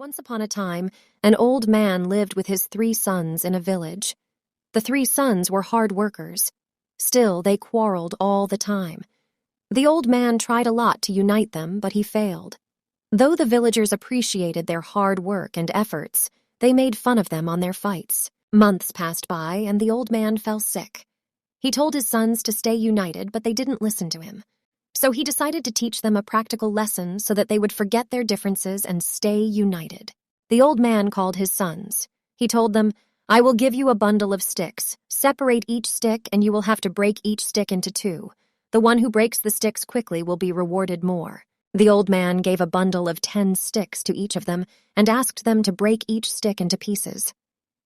Once upon a time, an old man lived with his 3 sons in a village. The 3 sons were hard workers. Still, they quarreled all the time. The old man tried a lot to unite them, but he failed. Though the villagers appreciated their hard work and efforts, they made fun of them on their fights. Months passed by, and the old man fell sick. He told his sons to stay united, but they didn't listen to him. So he decided to teach them a practical lesson so that they would forget their differences and stay united. The old man called his sons. He told them, "I will give you a bundle of sticks. Separate each stick, and you will have to break each stick into 2. The one who breaks the sticks quickly will be rewarded more." The old man gave a bundle of 10 sticks to each of them and asked them to break each stick into pieces.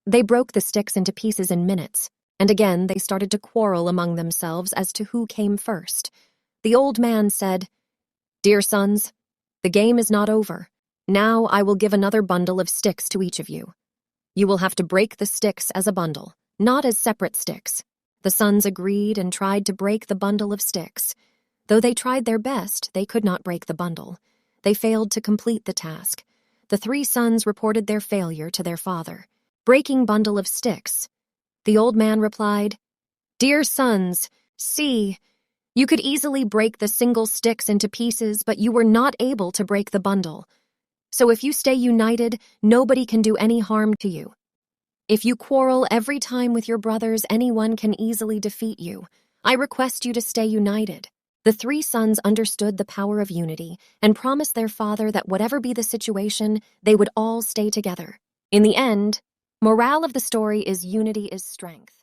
They broke the sticks into pieces in minutes, and again they started to quarrel among themselves as to who came first. The old man said, "Dear sons, the game is not over. Now I will give another bundle of sticks to each of you. You will have to break the sticks as a bundle, not as separate sticks." The sons agreed and tried to break the bundle of sticks. Though they tried their best, they could not break the bundle. They failed to complete the task. The 3 sons reported their failure to their father. "Breaking bundle of sticks." The old man replied, "Dear sons, see, you could easily break the single sticks into pieces, but you were not able to break the bundle. So if you stay united, nobody can do any harm to you. If you quarrel every time with your brothers, anyone can easily defeat you. I request you to stay united." The 3 sons understood the power of unity and promised their father that whatever be the situation, they would all stay together. In the end, moral of the story is unity is strength.